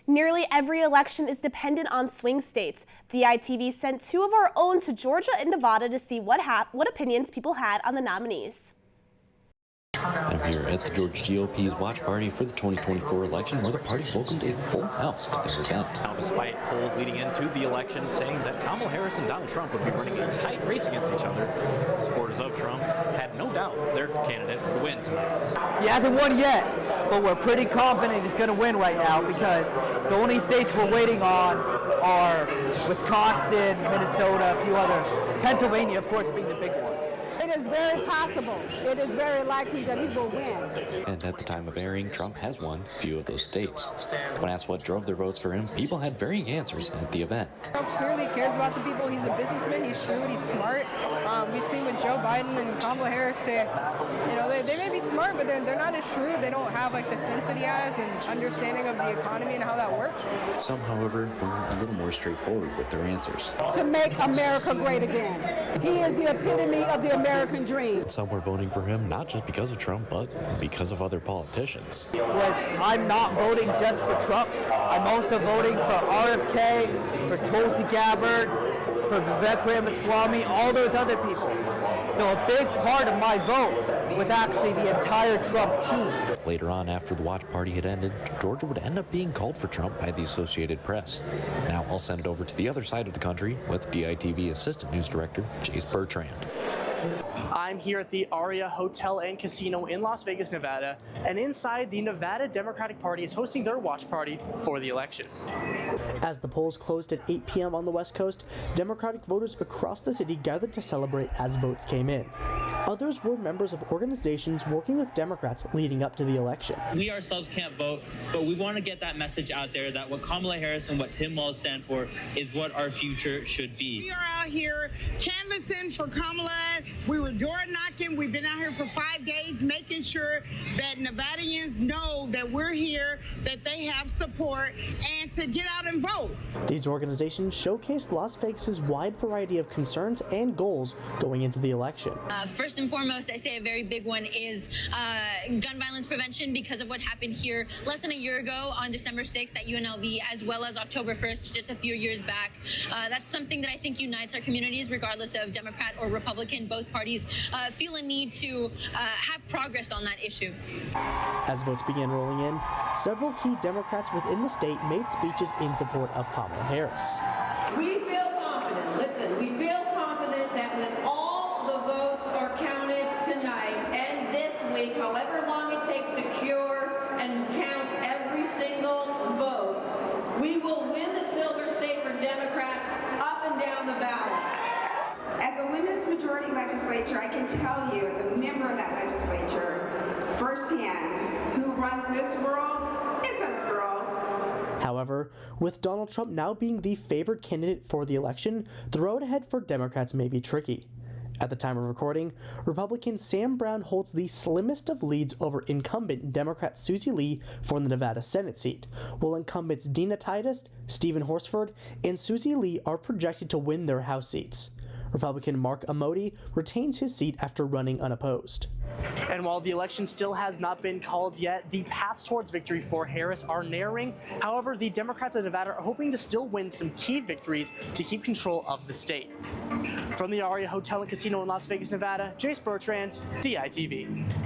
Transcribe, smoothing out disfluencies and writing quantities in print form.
Nearly every election is dependent on swing states. DITV sent two of our own to Georgia and Nevada to see what opinions people had on the nominees. I'm here at the Georgia GOP's watch party for the 2024 election, where the party welcomed a full house to their event. Now, despite polls leading into the election saying that Kamala Harris and Donald Trump would be running a tight race against each other, supporters of Trump had no doubt their candidate would win tonight. He hasn't won yet, but we're pretty confident he's going to win right now because the only states we're waiting on are Wisconsin, Minnesota, a few others. Pennsylvania, of course, being the big one. It is very possible. It is very likely that he will win. And at the time of airing, Trump has won a few of those states. When asked what drove their votes for him, people had varying answers at the event. Trump clearly cares about the people. He's a businessman. He's shrewd. He's smart. We've seen with Joe Biden and Kamala Harris, they may be smart, but they're not as shrewd. They don't have like the sense that he has and understanding of the economy and how that works. Some, however, were a little more straightforward with their answers. To make America great again. He is the epitome of the American dream. Some were voting for him not just because of Trump, but because of other politicians. I'm not voting just for Trump. I'm also voting for RFK, for Tulsi Gabbard, for Vivek Ramaswamy, all those other people. So a big part of my vote was actually the entire Trump team. Later on, after the watch party had ended, Georgia would end up being called for Trump by the Associated Press. Now I'll send it over to the other side of the country with DITV Assistant News Director Jace Bertrand. I'm here at the Aria Hotel and Casino in Las Vegas, Nevada, and inside, the Nevada Democratic Party is hosting their watch party for the election. As the polls closed at 8 p.m. on the West Coast, Democratic voters across the city gathered to celebrate as votes came in. Others were members of organizations working with Democrats leading up to the election. We ourselves can't vote, but we want to get that message out there that what Kamala Harris and what Tim Walz stand for is what our future should be. We are out here canvassing for Kamala. We were door knocking. We've been out here for 5 days making sure that Nevadians know that we're here, that they have support, and to get out and vote. These organizations showcased Las Vegas's wide variety of concerns and goals going into the election. First and foremost, I say a very big one is gun violence prevention because of what happened here less than a year ago on December 6th at UNLV, as well as October 1st, just a few years back. That's something that I think unites our communities, regardless of Democrat or Republican. Both parties feel a need to have progress on that issue. As votes began rolling in, several key Democrats within the state made speeches in support of Kamala Harris. We feel confident, listen, we feel confident that when all the votes are counted tonight and this week, however long it takes to cure and count every single vote, we will win the Silver State for Democrats up and down the ballot. As a women's majority legislature, I can tell you, as a member of that legislature, firsthand, who runs this world, it's us girls. However, with Donald Trump now being the favored candidate for the election, the road ahead for Democrats may be tricky. At the time of recording, Republican Sam Brown holds the slimmest of leads over incumbent Democrat Susie Lee for the Nevada Senate seat, while incumbents Dina Titus, Stephen Horsford, and Susie Lee are projected to win their House seats. Republican Mark Amoti retains his seat after running unopposed. And while the election still has not been called yet, the paths towards victory for Harris are narrowing. However, the Democrats of Nevada are hoping to still win some key victories to keep control of the state. From the Aria Hotel and Casino in Las Vegas, Nevada, Jace Bertrand, DITV.